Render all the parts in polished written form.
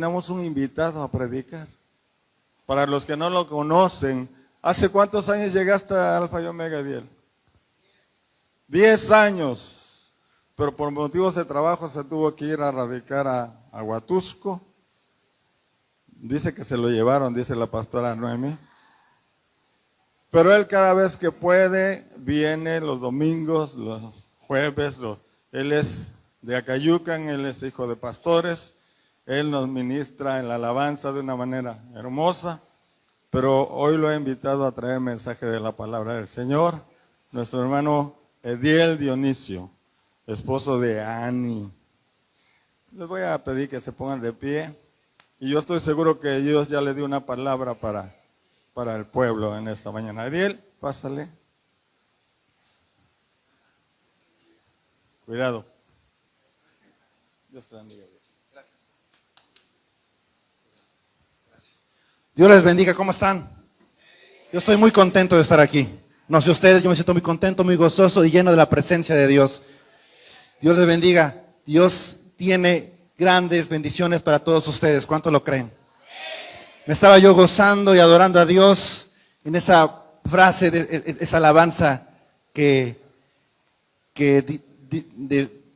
tenemos un invitado a predicar. Para los que no lo conocen, ¿hace cuántos años llegaste a Alfa y Omega, Ediel? 10 años, pero por motivos de trabajo se tuvo que ir a radicar a Huatusco. Dice que se lo llevaron, dice la pastora Noemi. Pero él cada vez que puede, viene los domingos, los jueves. Él es de Acayucan, él es hijo de pastores. Él nos ministra en la alabanza de una manera hermosa. Pero hoy lo he invitado a traer mensaje de la palabra del Señor. Nuestro hermano Ediel Dionisio, esposo de Ani. Les voy a pedir que se pongan de pie. Y yo estoy seguro que Dios ya le dio una palabra para el pueblo en esta mañana. Ediel, pásale. Cuidado. Dios te bendiga. Gracias. Dios les bendiga, ¿cómo están? Yo estoy muy contento de estar aquí. No sé ustedes, yo me siento muy contento, muy gozoso y lleno de la presencia de Dios. Dios les bendiga. Dios tiene grandes bendiciones para todos ustedes. ¿Cuánto lo creen? Me estaba yo gozando y adorando a Dios en esa frase, esa alabanza que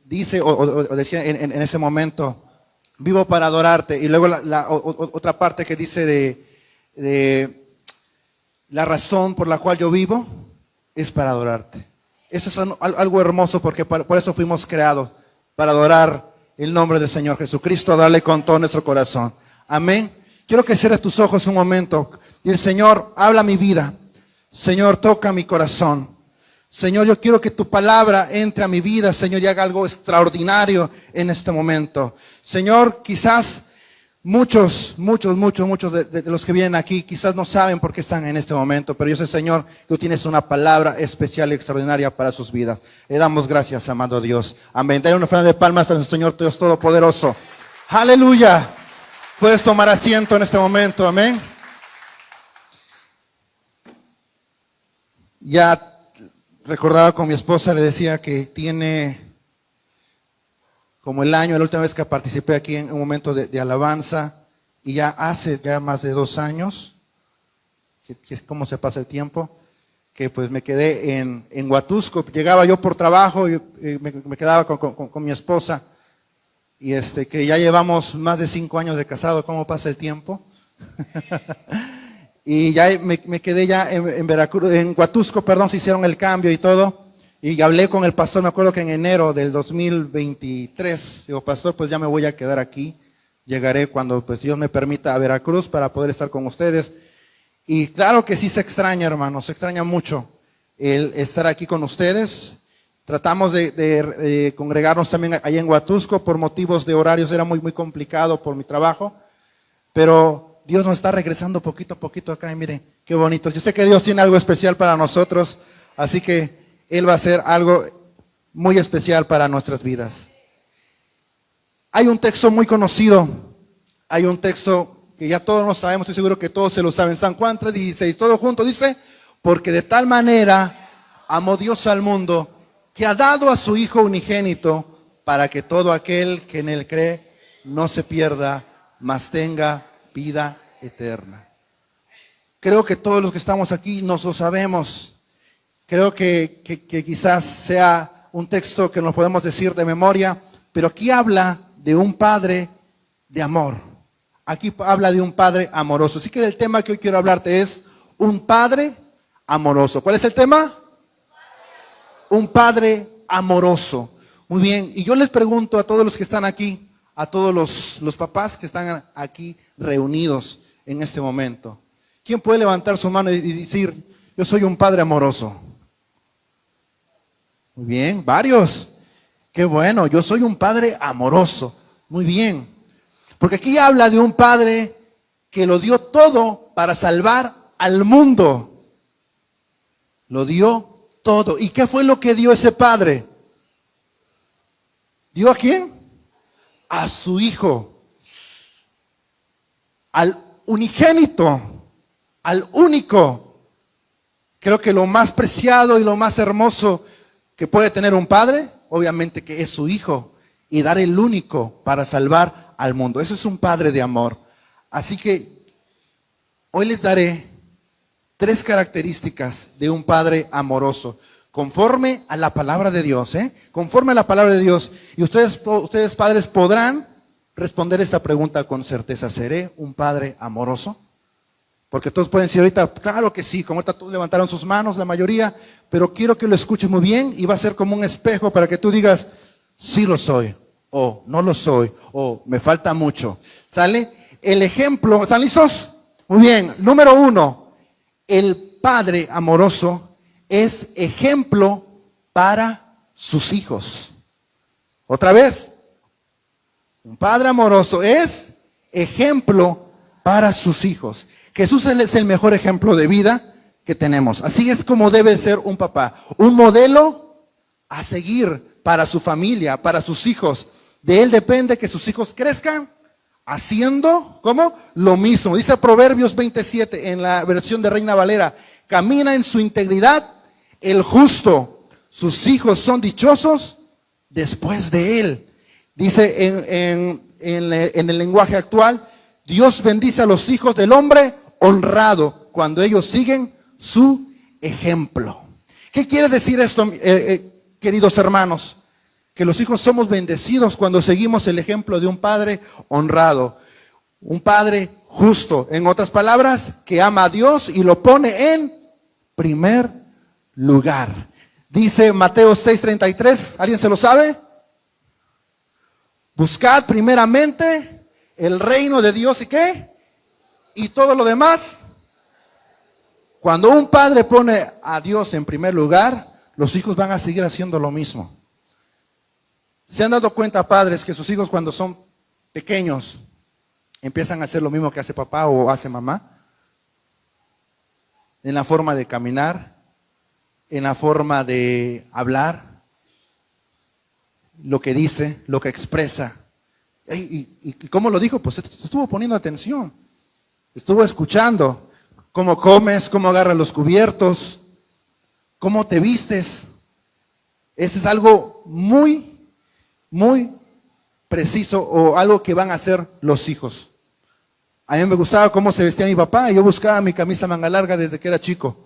dice o decía en ese momento: vivo para adorarte. Y luego la otra parte que dice de la razón por la cual yo vivo es para adorarte. Eso es algo hermoso, porque por eso fuimos creados, para adorar el nombre del Señor Jesucristo, a darle con todo nuestro corazón. Amén. Quiero que cierres tus ojos un momento y el Señor habla mi vida. Señor, toca mi corazón. Señor, yo quiero que tu palabra entre a mi vida, Señor, y haga algo extraordinario en este momento. Señor, quizás muchos de los que vienen aquí quizás no saben por qué están en este momento, pero yo sé, Señor, que tú tienes una palabra especial y extraordinaria para sus vidas. Le damos gracias, amado Dios. Amén. Dale una ofrenda de palmas al Señor Dios Todopoderoso. Aleluya. Puedes tomar asiento en este momento. Amén. Ya recordaba con mi esposa, le decía que tiene como el año, la última vez que participé aquí en un momento de alabanza, y ya hace más de 2 años, cómo se pasa el tiempo, que pues me quedé en Huatusco. Llegaba yo por trabajo y me quedaba con mi esposa, y que ya llevamos más de 5 años de casado. ¿Cómo pasa el tiempo? Y ya me quedé ya en Veracruz, en Huatusco, perdón, se hicieron el cambio y todo. Y hablé con el pastor, me acuerdo que en enero del 2023, digo, pastor, pues ya me voy a quedar aquí. Llegaré cuando pues Dios me permita a Veracruz para poder estar con ustedes. Y claro que sí se extraña, hermanos, se extraña mucho el estar aquí con ustedes. Tratamos de congregarnos también allá en Huatusco, por motivos de horarios era muy complicado por mi trabajo. Pero Dios nos está regresando poquito a poquito acá, y miren qué bonito. Yo sé que Dios tiene algo especial para nosotros, así que Él va a hacer algo muy especial para nuestras vidas. Hay un texto muy conocido, hay un texto que ya todos lo sabemos, estoy seguro que todos se lo saben. San Juan 3:16, todo junto dice: porque de tal manera amó Dios al mundo, que ha dado a su Hijo unigénito, para que todo aquel que en Él cree no se pierda, mas tenga vida eterna. Creo que todos los que estamos aquí nos lo sabemos. Creo que quizás sea un texto que nos podemos decir de memoria, pero aquí habla de un padre de amor. Aquí habla de un padre amoroso. Así que el tema que hoy quiero hablarte es un padre amoroso. ¿Cuál es el tema? Un padre amoroso. Muy bien, y yo les pregunto a todos los que están aquí, a todos los papás que están aquí reunidos en este momento, ¿quién puede levantar su mano y decir: yo soy un padre amoroso? Muy bien, varios. Qué bueno, yo soy un padre amoroso. Muy bien, porque aquí habla de un padre que lo dio todo para salvar al mundo. Lo dio todo. ¿Y qué fue lo que dio ese padre? ¿Dio a quién? A su Hijo, al unigénito, al único. Creo que lo más preciado y lo más hermoso que puede tener un padre, obviamente, que es su Hijo, y dar el único para salvar al mundo. Eso es un padre de amor. Así que hoy les daré 3 características de un padre amoroso, conforme a la palabra de Dios, conforme a la palabra de Dios. Y ustedes padres podrán responder esta pregunta con certeza: ¿seré un padre amoroso? Porque todos pueden decir ahorita, claro que sí, como ahorita todos levantaron sus manos, la mayoría, pero quiero que lo escuchen muy bien y va a ser como un espejo para que tú digas, sí lo soy, o no lo soy, o me falta mucho. ¿Sale? El ejemplo, ¿están listos? Muy bien, número 1, el padre amoroso es ejemplo para sus hijos. Otra vez, un padre amoroso es ejemplo para sus hijos. Jesús es el mejor ejemplo de vida que tenemos. Así es como debe ser un papá, un modelo a seguir para su familia, para sus hijos. De él depende que sus hijos crezcan haciendo, ¿cómo? Lo mismo. Dice Proverbios 27 en la versión de Reina Valera: camina en su integridad el justo, sus hijos son dichosos después de él. Dice en el lenguaje actual: Dios bendice a los hijos del hombre honrado cuando ellos siguen su ejemplo. ¿Qué quiere decir esto, queridos hermanos? Que los hijos somos bendecidos cuando seguimos el ejemplo de un padre honrado, un padre justo. En otras palabras, que ama a Dios y lo pone en primer lugar. Dice Mateo 6:33, ¿alguien se lo sabe? Buscad primeramente el reino de Dios y ¿qué? Y todo lo demás. Cuando un padre pone a Dios en primer lugar, los hijos van a seguir haciendo lo mismo. ¿Se han dado cuenta, padres, que sus hijos cuando son pequeños empiezan a hacer lo mismo que hace papá o hace mamá? En la forma de caminar, en la forma de hablar, lo que dice, lo que expresa. ¿Y cómo lo dijo? Pues estuvo poniendo atención, estuvo escuchando cómo comes, cómo agarras los cubiertos, cómo te vistes. Ese es algo muy preciso, o algo que van a hacer los hijos. A mí me gustaba cómo se vestía mi papá, y yo buscaba mi camisa manga larga desde que era chico.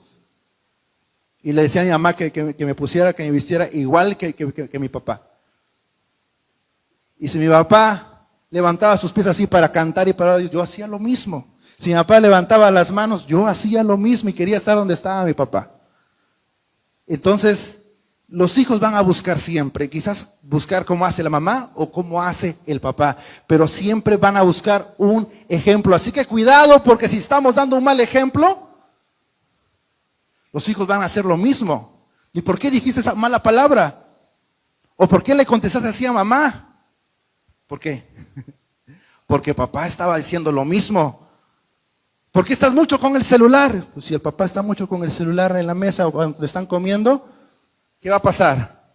Y le decía a mi mamá que me pusiera, que me vistiera igual que mi papá. Y si mi papá levantaba sus pies así para cantar y para yo hacía lo mismo. Si mi papá levantaba las manos, yo hacía lo mismo y quería estar donde estaba mi papá. Entonces, los hijos van a buscar siempre, quizás buscar cómo hace la mamá o cómo hace el papá, pero siempre van a buscar un ejemplo. Así que cuidado, porque si estamos dando un mal ejemplo, los hijos van a hacer lo mismo. ¿Y por qué dijiste esa mala palabra? ¿O por qué le contestaste así a mamá? ¿Por qué? Porque papá estaba diciendo lo mismo. ¿Por qué estás mucho con el celular? Pues si el papá está mucho con el celular en la mesa o cuando están comiendo, ¿qué va a pasar?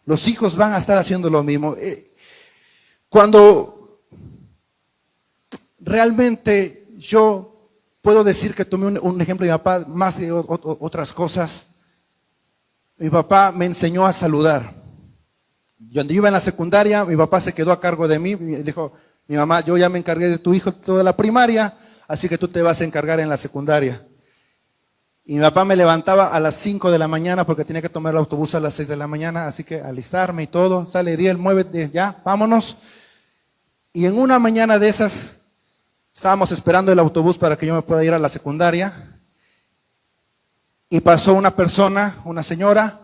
Los hijos van a estar haciendo lo mismo. Cuando realmente yo puedo decir que tomé un ejemplo de mi papá, más de otras cosas, mi papá me enseñó a saludar. Cuando yo iba en la secundaria, mi papá se quedó a cargo de mí, dijo, mi mamá, yo ya me encargué de tu hijo toda la primaria, así que tú te vas a encargar en la secundaria. Y mi papá me levantaba a las 5 de la mañana porque tenía que tomar el autobús a las 6 de la mañana, así que alistarme y todo, sale Diel, muévete, ya, vámonos. Y en una mañana de esas, estábamos esperando el autobús para que yo me pueda ir a la secundaria, y pasó una persona, una señora,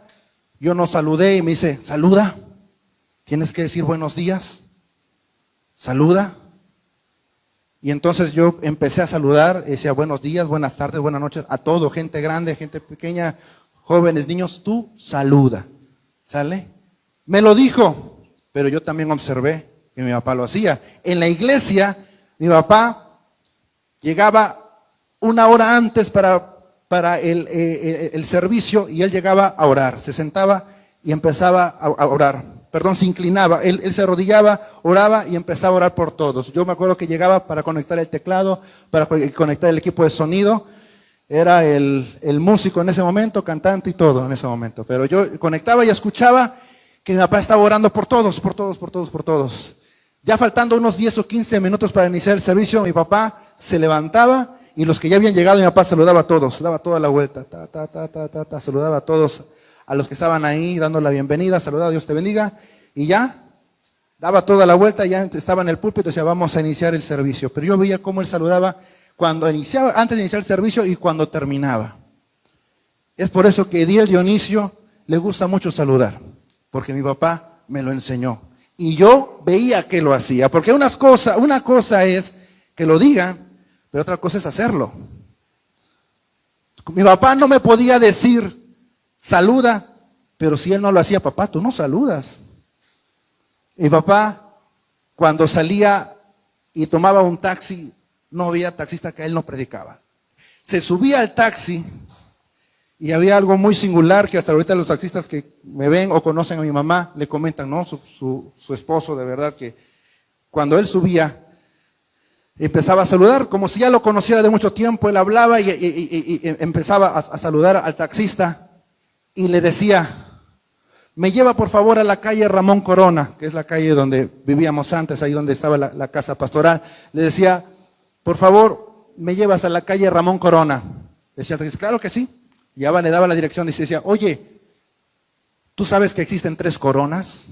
yo no saludé y me dice, saluda, tienes que decir buenos días, saluda. Y entonces yo empecé a saludar, decía buenos días, buenas tardes, buenas noches, a todo, gente grande, gente pequeña, jóvenes, niños, tú saluda, ¿sale? Me lo dijo, pero yo también observé que mi papá lo hacía. En la iglesia, mi papá llegaba una hora antes para el servicio y él llegaba a orar, se sentaba y empezaba a orar. Perdón, se inclinaba, él se arrodillaba, oraba y empezaba a orar por todos. Yo me acuerdo que llegaba para conectar el teclado, para conectar el equipo de sonido. Era el músico en ese momento, cantante y todo en ese momento. Pero yo conectaba y escuchaba que mi papá estaba orando por todos. Ya faltando unos 10 o 15 minutos para iniciar el servicio, mi papá se levantaba y los que ya habían llegado, mi papá saludaba a todos, daba toda la vuelta, saludaba a todos, a los que estaban ahí dando la bienvenida, saludaba, Dios te bendiga, y ya daba toda la vuelta, ya estaba en el púlpito y decía, vamos a iniciar el servicio. Pero yo veía cómo él saludaba cuando iniciaba, antes de iniciar el servicio y cuando terminaba. Es por eso que Ediel Dionisio le gusta mucho saludar, porque mi papá me lo enseñó. Y yo veía que lo hacía, porque una cosa es que lo digan, pero otra cosa es hacerlo. Mi papá no me podía decir, saluda, pero si él no lo hacía, papá, tú no saludas. Mi papá, cuando salía y tomaba un taxi, no había taxista que él no predicaba. Se subía al taxi y había algo muy singular que hasta ahorita los taxistas que me ven o conocen a mi mamá le comentan, ¿no? Su esposo, de verdad, que cuando él subía, empezaba a saludar, como si ya lo conociera de mucho tiempo. Él hablaba y empezaba a saludar al taxista y le decía, me lleva por favor a la calle Ramón Corona, que es la calle donde vivíamos antes, ahí donde estaba la casa pastoral. Le decía, por favor, me llevas a la calle Ramón Corona. Decía el taxista, claro que sí. Y ya le daba la dirección y decía, oye, ¿tú sabes que existen 3 coronas?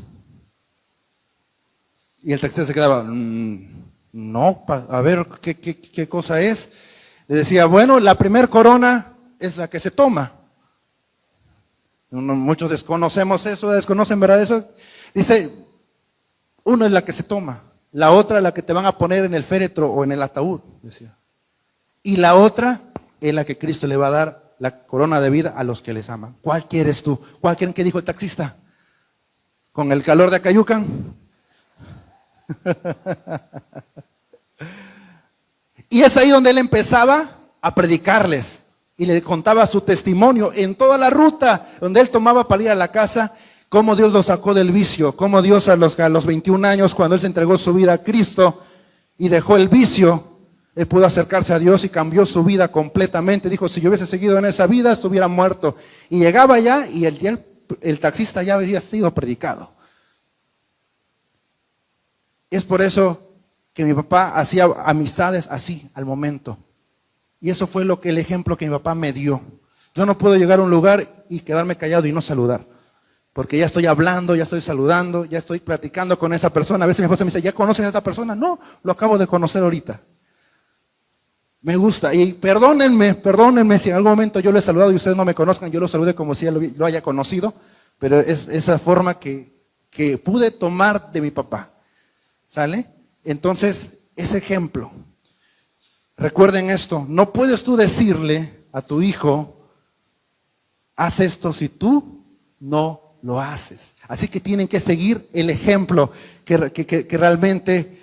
Y el taxista se quedaba, no, a ver, ¿qué cosa es? Le decía, bueno, la primer corona es la que se toma. Muchos desconocemos eso, desconocen, ¿verdad? Eso. Dice, uno es la que se toma, la otra es la que te van a poner en el féretro o en el ataúd, decía. Y la otra es la que Cristo le va a dar la corona de vida a los que les aman. ¿Cuál quieres tú? ¿Cuál quieren que dijo el taxista? ¿Con el calor de Acayucan? Y es ahí donde él empezaba a predicarles y le contaba su testimonio en toda la ruta donde él tomaba para ir a la casa, cómo Dios lo sacó del vicio, cómo Dios a los 21 años, cuando él se entregó su vida a Cristo y dejó el vicio, él pudo acercarse a Dios y cambió su vida completamente. Dijo, si yo hubiese seguido en esa vida, estuviera muerto. Y llegaba allá y el taxista ya había sido predicado. Es por eso que mi papá hacía amistades así, al momento. Y eso fue el ejemplo que mi papá me dio. Yo no puedo llegar a un lugar y quedarme callado y no saludar. Porque ya estoy hablando, ya estoy saludando, ya estoy platicando con esa persona. A veces mi esposa me dice, ¿ya conoces a esa persona? No, lo acabo de conocer ahorita. Me gusta. Y perdónenme si en algún momento yo lo he saludado y ustedes no me conozcan, yo lo saludé como si ya lo haya conocido. Pero es esa forma que pude tomar de mi papá. ¿Sale? Entonces, ese ejemplo. Recuerden esto, no puedes tú decirle a tu hijo, haz esto si tú no lo haces. Así que tienen que seguir el ejemplo que realmente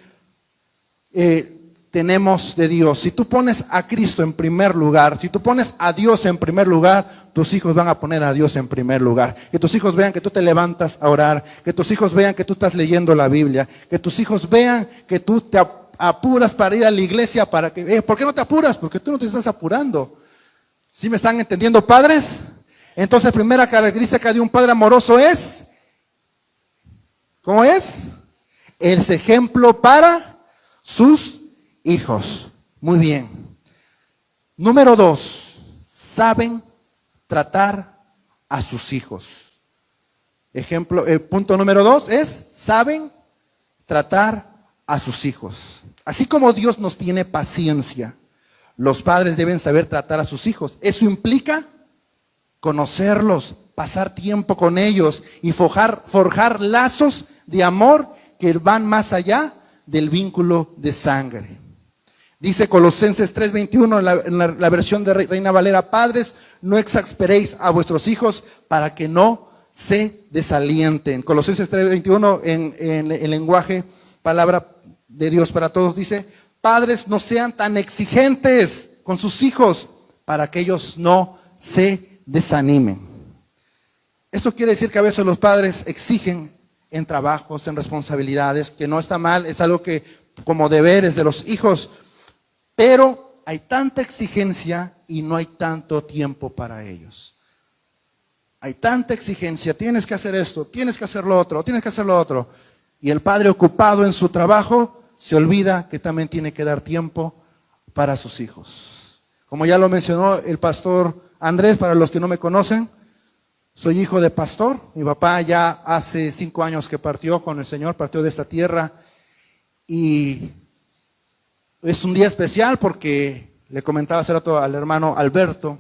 tenemos de Dios. Si tú pones a Cristo en primer lugar, si tú pones a Dios en primer lugar, tus hijos van a poner a Dios en primer lugar. Que tus hijos vean que tú te levantas a orar, que tus hijos vean que tú estás leyendo la Biblia, que tus hijos vean que tú te apuras para ir a la iglesia, ¿por qué no te apuras? Porque tú no te estás apurando. ¿Sí me están entendiendo, padres? Entonces, primera característica de un padre amoroso es, ¿cómo es? Es ejemplo para sus hijos. Muy bien. Número 2, saben tratar a sus hijos. Punto número 2 es, saben tratar a sus hijos. Así como Dios nos tiene paciencia, los padres deben saber tratar a sus hijos. Eso implica conocerlos, pasar tiempo con ellos y forjar lazos de amor que van más allá del vínculo de sangre. Dice Colosenses 3:21 en la versión de Reina Valera, padres, no exasperéis a vuestros hijos para que no se desalienten. Colosenses 3:21 en el lenguaje, palabra de Dios para todos, dice, padres, no sean tan exigentes con sus hijos para que ellos no se desanimen. Esto quiere decir que a veces los padres exigen en trabajos, en responsabilidades, que no está mal, es algo que como deberes de los hijos, pero hay tanta exigencia y no hay tanto tiempo para ellos. Hay tanta exigencia, tienes que hacer esto, tienes que hacer lo otro, tienes que hacer lo otro. Y el padre ocupado en su trabajo se olvida que también tiene que dar tiempo para sus hijos. Como ya lo mencionó el pastor Andrés, para los que no me conocen, soy hijo de pastor. Mi papá ya hace 5 años que partió con el Señor, partió de esta tierra. Y es un día especial porque le comentaba hace rato al hermano Alberto,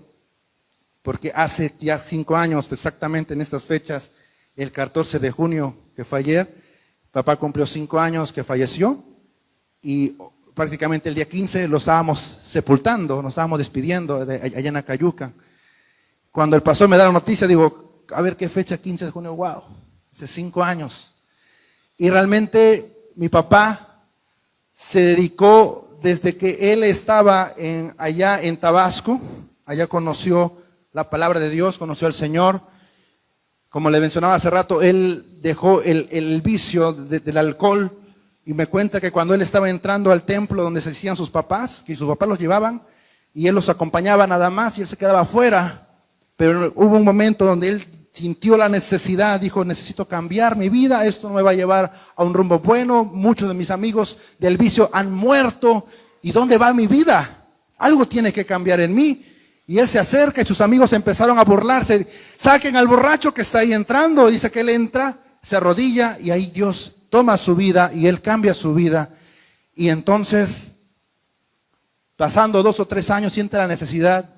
porque hace ya 5 años, exactamente en estas fechas, el 14 de junio, que fue ayer, papá cumplió 5 años que falleció y prácticamente el día 15 lo estábamos sepultando, nos estábamos despidiendo allá en Acayuca. Cuando el pastor me da la noticia, digo, a ver qué fecha, 15 de junio, wow, hace 5 años. Y realmente mi papá se dedicó desde que él estaba allá en Tabasco, allá conoció la palabra de Dios, conoció al Señor. Como le mencionaba hace rato, él dejó el vicio del alcohol y me cuenta que cuando él estaba entrando al templo donde se hacían sus papás, que sus papás los llevaban y él los acompañaba nada más y él se quedaba afuera. Pero hubo un momento donde él sintió la necesidad, dijo, necesito cambiar mi vida, esto no me va a llevar a un rumbo bueno, muchos de mis amigos del vicio han muerto, ¿y dónde va mi vida? Algo tiene que cambiar en mí. Y él se acerca y sus amigos empezaron a burlarse, saquen al borracho que está ahí entrando, dice que él entra, se arrodilla y ahí Dios toma su vida y él cambia su vida. Y entonces, pasando 2 o 3 años, siente la necesidad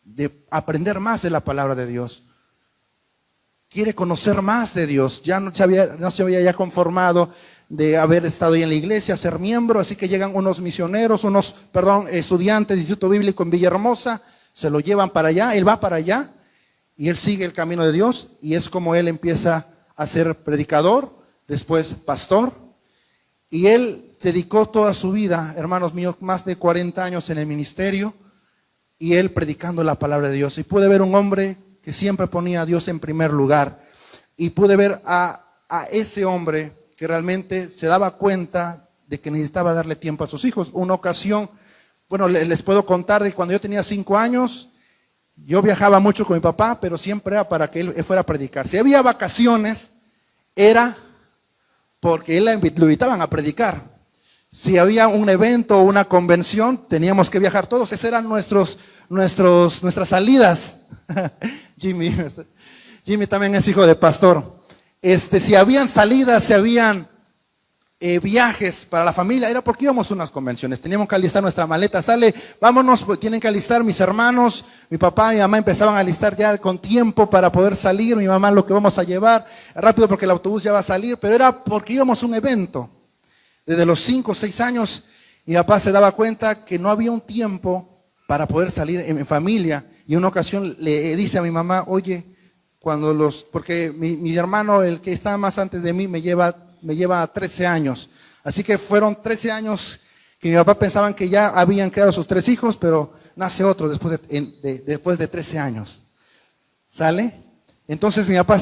de aprender más de la palabra de Dios. Quiere conocer más de Dios. Ya no se había ya conformado de haber estado ahí en la iglesia, ser miembro. Así que llegan unos misioneros, estudiantes de Instituto Bíblico en Villahermosa. Se lo llevan para allá. Él va para allá y él sigue el camino de Dios. Y es como él empieza a ser predicador, después pastor. Y él se dedicó toda su vida, hermanos míos, más de 40 años en el ministerio. Y él predicando la palabra de Dios. Y pude ver un hombre que siempre ponía a Dios en primer lugar. Y pude ver a ese hombre que realmente se daba cuenta de que necesitaba darle tiempo a sus hijos. Una ocasión, bueno, les puedo contar de cuando yo tenía 5 años, yo viajaba mucho con mi papá, pero siempre era para que él fuera a predicar. Si había vacaciones, era porque lo invitaban a predicar. Si había un evento o una convención, teníamos que viajar todos. Esas eran nuestras salidas. Jimmy también es hijo de pastor. Si habían salidas, si habían viajes para la familia, era porque íbamos a unas convenciones. Teníamos que alistar nuestra maleta. Sale, vámonos, tienen que alistar mis hermanos. Mi papá y mi mamá empezaban a alistar ya con tiempo para poder salir. Mi mamá, lo que vamos a llevar, rápido porque el autobús ya va a salir. Pero era porque íbamos a un evento. Desde los 5 o 6 años, mi papá se daba cuenta que no había un tiempo para poder salir en familia. Y en una ocasión le dice a mi mamá, oye, porque mi hermano, el que está más antes de mí, me lleva 13 años. Así que fueron 13 años que mi papá pensaban que ya habían creado sus 3 hijos, pero nace otro después de 13 años. ¿Sale? Entonces mi papá,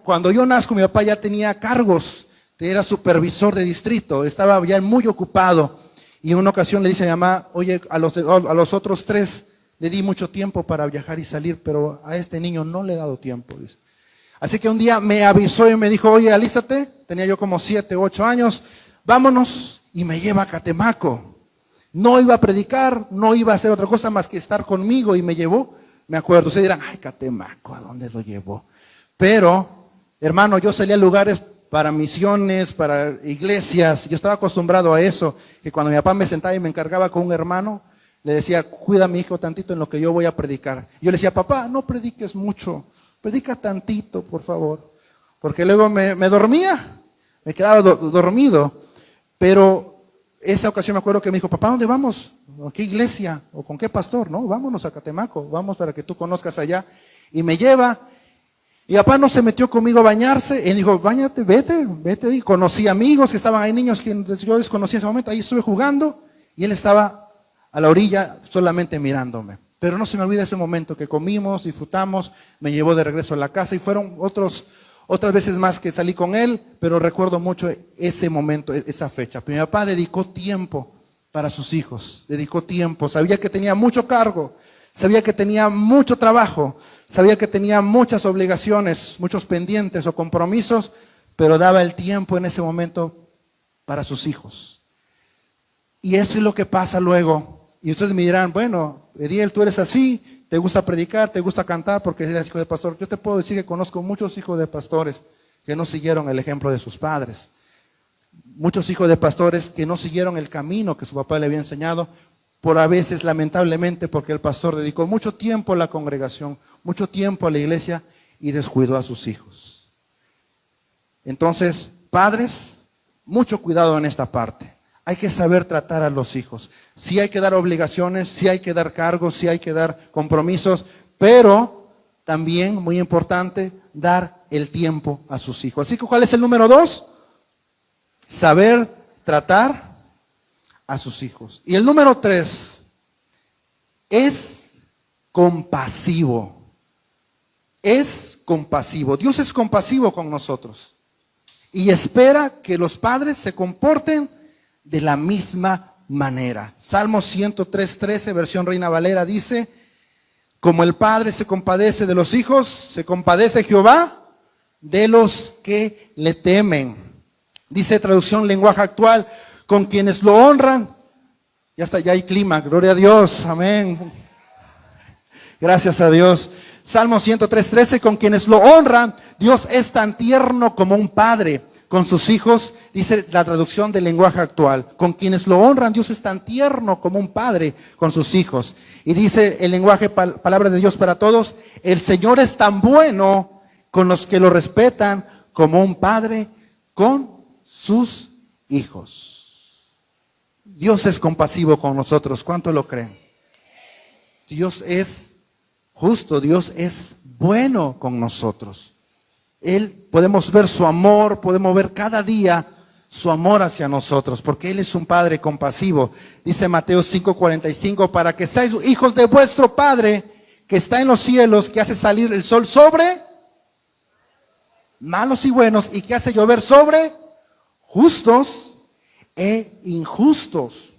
cuando yo nazco, mi papá ya tenía cargos. Era supervisor de distrito, estaba ya muy ocupado. Y en una ocasión le dice a mi mamá, oye, a los otros 3 le di mucho tiempo para viajar y salir, pero a este niño no le he dado tiempo. Dice. Así que un día me avisó y me dijo, oye, alístate. Tenía yo como 7 u 8 años, vámonos. Y me lleva a Catemaco. No iba a predicar, no iba a hacer otra cosa más que estar conmigo y me llevó. Me acuerdo, ustedes dirán, ay, Catemaco, ¿a dónde lo llevó? Pero, hermano, yo salía a lugares para misiones, para iglesias. Yo estaba acostumbrado a eso, que cuando mi papá me sentaba y me encargaba con un hermano, le decía, cuida a mi hijo tantito en lo que yo voy a predicar. Yo le decía, papá, no prediques mucho, predica tantito, por favor. Porque luego me dormía, me quedaba dormido. Pero esa ocasión me acuerdo que me dijo, papá, ¿dónde vamos? ¿A qué iglesia? ¿O con qué pastor? No, vámonos a Catemaco, vamos para que tú conozcas allá. Y me lleva. Y papá no se metió conmigo a bañarse. Él dijo, báñate, vete. Y conocí amigos que estaban ahí, niños que yo desconocía en ese momento. Ahí estuve jugando y él estaba a la orilla solamente mirándome. Pero no se me olvida ese momento que comimos, disfrutamos, me llevó de regreso a la casa y fueron otras veces más que salí con él, pero recuerdo mucho ese momento, esa fecha. Pero mi papá dedicó tiempo para sus hijos, dedicó tiempo, sabía que tenía mucho cargo, sabía que tenía mucho trabajo, sabía que tenía muchas obligaciones, muchos pendientes o compromisos, pero daba el tiempo en ese momento para sus hijos. Y eso es lo que pasa luego. Y ustedes me dirán, bueno, Ediel, tú eres así, te gusta predicar, te gusta cantar porque eres hijo de pastor. Yo te puedo decir que conozco muchos hijos de pastores que no siguieron el ejemplo de sus padres. Muchos hijos de pastores que no siguieron el camino que su papá le había enseñado, por a veces, lamentablemente, porque el pastor dedicó mucho tiempo a la congregación, mucho tiempo a la iglesia y descuidó a sus hijos. Entonces, padres, mucho cuidado en esta parte. Hay que saber tratar a los hijos. Sí hay que dar obligaciones, sí hay que dar cargos, sí hay que dar compromisos, pero también, muy importante, dar el tiempo a sus hijos. Así que, ¿cuál es el número 2? Saber tratar a sus hijos. Y el número 3 es compasivo. Es compasivo. Dios es compasivo con nosotros y espera que los padres se comporten de la misma manera. Salmo 103:13, versión Reina Valera, dice: como el padre se compadece de los hijos, se compadece Jehová de los que le temen. Dice traducción lenguaje actual: con quienes lo honran. Ya hay clima, gloria a Dios, amén. Gracias a Dios. Salmo 103:13, con quienes lo honran, Dios es tan tierno como un padre con sus hijos, dice la traducción del lenguaje actual. Con quienes lo honran, Dios es tan tierno como un padre con sus hijos. Y dice el lenguaje palabra de Dios para todos: el Señor es tan bueno con los que lo respetan como un padre con sus hijos. Dios es compasivo con nosotros. ¿Cuánto lo creen? Dios es justo, Dios es bueno con nosotros. Podemos ver su amor, podemos ver cada día su amor hacia nosotros, porque Él es un Padre compasivo. Dice Mateo 5:45, para que seáis hijos de vuestro Padre que está en los cielos, que hace salir el sol sobre malos y buenos, y que hace llover sobre justos e injustos.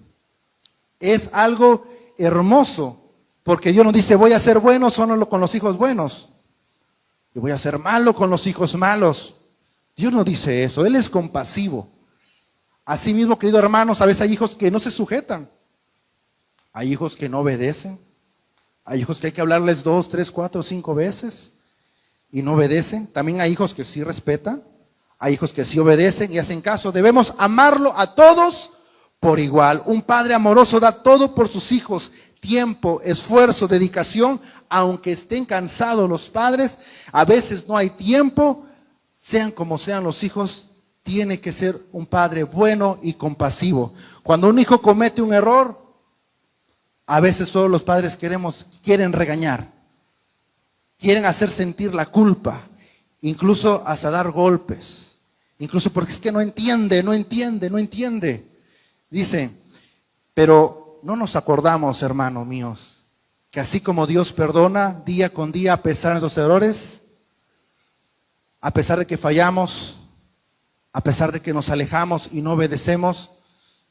Es algo hermoso, porque Dios nos dice: voy a ser bueno solo con los hijos buenos, y voy a ser malo con los hijos malos. Dios no dice eso, Él es compasivo. Asimismo, queridos hermanos, a veces hay hijos que no se sujetan, hay hijos que no obedecen, hay hijos que hay que hablarles 2, 3, 4, 5 veces y no obedecen. También hay hijos que sí respetan, hay hijos que sí obedecen y hacen caso. Debemos amarlo a todos por igual. Un padre amoroso da todo por sus hijos: tiempo, esfuerzo, dedicación. Aunque estén cansados los padres, a veces no hay tiempo. Sean como sean los hijos, tiene que ser un padre bueno y compasivo. Cuando un hijo comete un error, a veces solo los padres quieren regañar, quieren hacer sentir la culpa, incluso hasta dar golpes, incluso porque es que no entiende. Dice, pero no nos acordamos, hermanos míos, que así como Dios perdona día con día a pesar de los errores, a pesar de que fallamos, a pesar de que nos alejamos y no obedecemos,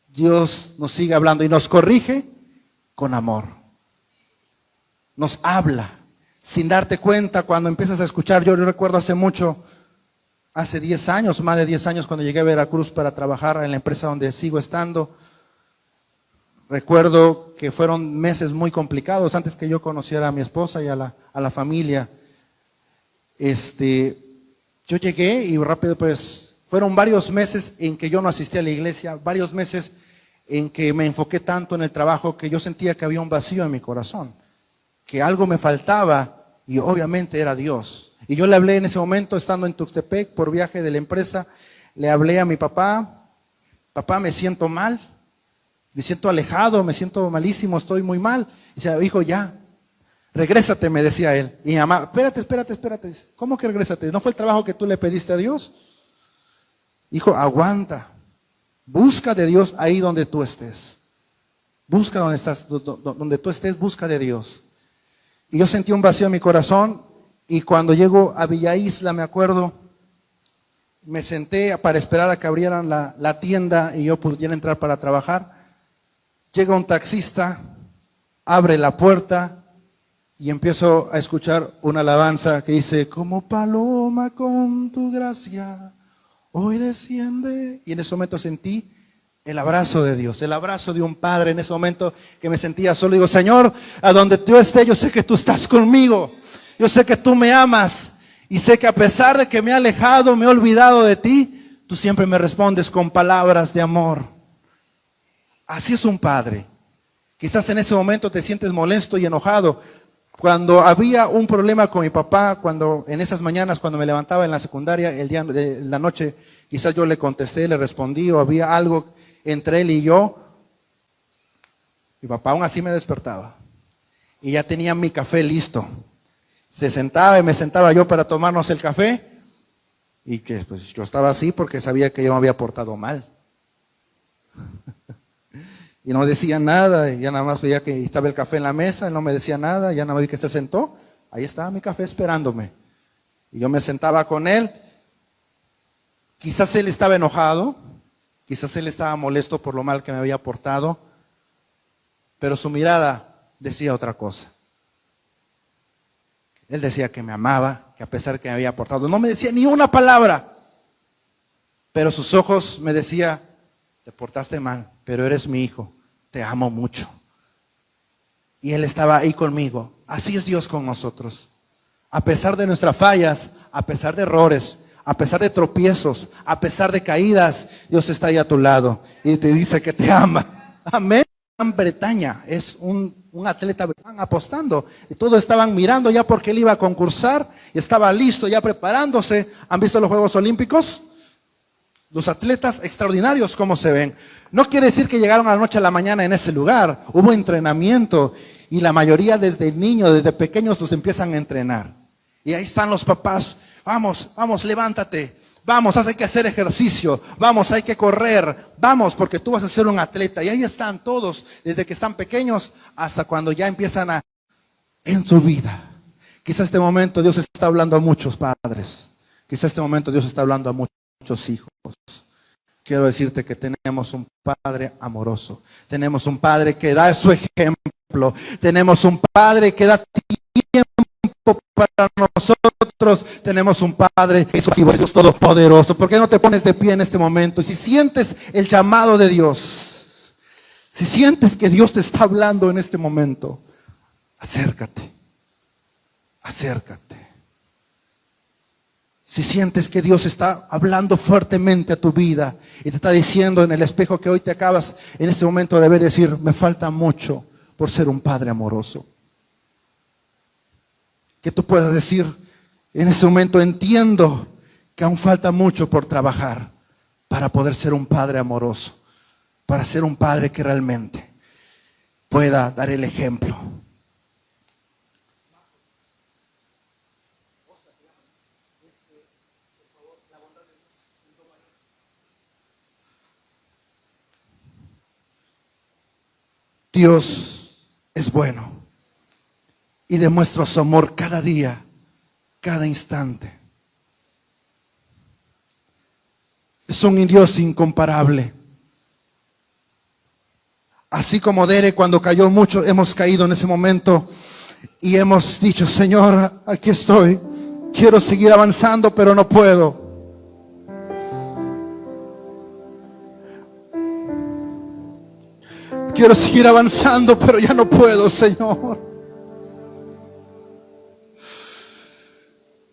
Dios nos sigue hablando y nos corrige con amor. Nos habla sin darte cuenta cuando empiezas a escuchar. Yo recuerdo hace 10 años, más de 10 años, cuando llegué a Veracruz para trabajar en la empresa donde sigo estando. Recuerdo que fueron meses muy complicados antes que yo conociera a mi esposa y a la familia. Yo llegué y rápido, pues, fueron varios meses en que yo no asistí a la iglesia, varios meses en que me enfoqué tanto en el trabajo que yo sentía que había un vacío en mi corazón, que algo me faltaba, y obviamente era Dios. Y yo le hablé en ese momento, estando en Tuxtepec por viaje de la empresa, le hablé a mi papá: papá, me siento mal, me siento alejado, me siento malísimo, estoy muy mal. Y dice: hijo, ya, regrésate, me decía él. Y mi mamá: espérate. Dice: ¿cómo que regrésate? ¿No fue el trabajo que tú le pediste a Dios? Hijo, aguanta. Busca de Dios ahí donde tú estés. Busca donde tú estés, busca de Dios. Y yo sentí un vacío en mi corazón, y cuando llego a Villa Isla, me acuerdo, me senté para esperar a que abrieran la tienda y yo pudiera entrar para trabajar. Llega un taxista, abre la puerta y empiezo a escuchar una alabanza que dice: como paloma con tu gracia hoy desciende. Y en ese momento sentí el abrazo de Dios, el abrazo de un padre. En ese momento que me sentía solo, digo, Señor, a donde tú estés, yo sé que tú estás conmigo. Yo sé que tú me amas. Y sé que a pesar de que me he alejado, me he olvidado de ti, tú siempre me respondes con palabras de amor. Así es un padre. Quizás en ese momento te sientes molesto y enojado. Cuando había un problema con mi papá, cuando en esas mañanas, cuando me levantaba en la secundaria, el día de la noche, quizás yo le contesté, le respondí, o había algo entre él y yo. Mi papá aún así me despertaba. Y ya tenía mi café listo. Se sentaba y me sentaba yo para tomarnos el café. Y que pues yo estaba así porque sabía que yo me había portado mal. Y no decía nada, y ya nada más veía que estaba el café en la mesa, él no me decía nada, ya nada más vi que se sentó, ahí estaba mi café esperándome. Y yo me sentaba con él, quizás él estaba enojado, quizás él estaba molesto por lo mal que me había portado, pero su mirada decía otra cosa. Él decía que me amaba, que a pesar que me había portado, no me decía ni una palabra, pero sus ojos me decían, te portaste mal, pero eres mi hijo, te amo mucho. Y Él estaba ahí conmigo. Así es Dios con nosotros. A pesar de nuestras fallas, a pesar de errores, a pesar de tropiezos, a pesar de caídas, Dios está ahí a tu lado y te dice que te ama. Amén. Gran Bretaña es un atleta apostando y todos estaban mirando ya porque él iba a concursar y estaba listo ya preparándose. ¿Han visto los Juegos Olímpicos? Los atletas extraordinarios, ¿cómo se ven? No quiere decir que llegaron a la noche a la mañana en ese lugar. Hubo entrenamiento y la mayoría desde niños, desde pequeños los empiezan a entrenar. Y ahí están los papás. Vamos, vamos, levántate. Vamos, hay que hacer ejercicio. Vamos, hay que correr. Vamos, porque tú vas a ser un atleta. Y ahí están todos, desde que están pequeños hasta cuando ya empiezan en su vida. Quizás este momento Dios está hablando a muchos padres. Quizás este momento Dios está hablando a muchos hijos. Quiero decirte que tenemos un Padre amoroso. Tenemos un Padre que da su ejemplo. Tenemos un Padre que da tiempo para nosotros. Tenemos un Padre que es Dios Todopoderoso. ¿Por qué no te pones de pie en este momento? Y si sientes el llamado de Dios, si sientes que Dios te está hablando en este momento, acércate. Acércate. Si sientes que Dios está hablando fuertemente a tu vida y te está diciendo en el espejo que hoy te acabas en este momento de ver, decir, me falta mucho por ser un Padre amoroso. Que tú puedas decir, en este momento entiendo que aún falta mucho por trabajar para poder ser un Padre amoroso, para ser un Padre que realmente pueda dar el ejemplo. Dios es bueno y demuestra su amor cada día, cada instante. Es un Dios incomparable. Así como Dere cuando cayó mucho, hemos caído en ese momento y hemos dicho, Señor, aquí estoy, quiero seguir avanzando, pero no puedo. Quiero seguir avanzando, pero ya no puedo, Señor.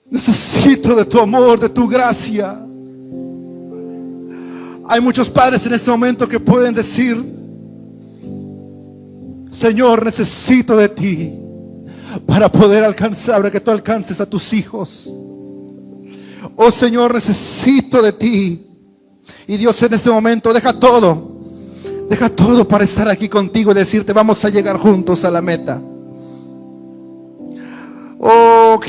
Necesito de tu amor, de tu gracia. Hay muchos padres en este momento que pueden decir, Señor, necesito de ti para poder alcanzar, para que tú alcances a tus hijos. Oh Señor, necesito de ti. Y Dios en este momento deja todo para estar aquí contigo y decirte, vamos a llegar juntos a la meta. Oh,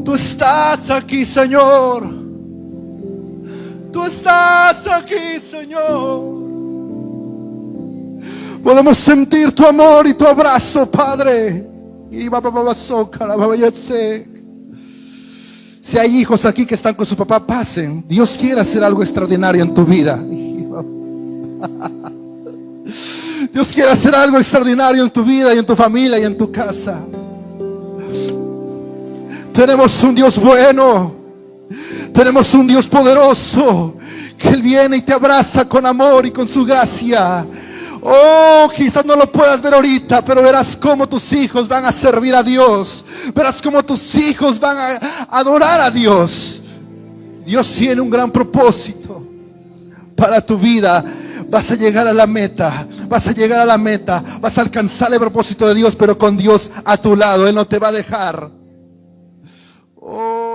tú estás aquí, Señor. Tú estás aquí, Señor. Podemos sentir tu amor y tu abrazo, Padre. Si hay hijos aquí que están con su papá, pasen. Dios quiere hacer algo extraordinario en tu vida. Dios quiere hacer algo extraordinario en tu vida y en tu familia y en tu casa. Tenemos un Dios bueno. Tenemos un Dios poderoso, que Él viene y te abraza con amor y con su gracia. Oh, quizás no lo puedas ver ahorita, pero verás cómo tus hijos van a servir a Dios. Verás cómo tus hijos van a adorar a Dios. Dios tiene un gran propósito para tu vida. Vas a llegar a la meta. Vas a llegar a la meta. Vas a alcanzar el propósito de Dios, pero con Dios a tu lado. Él no te va a dejar. Oh.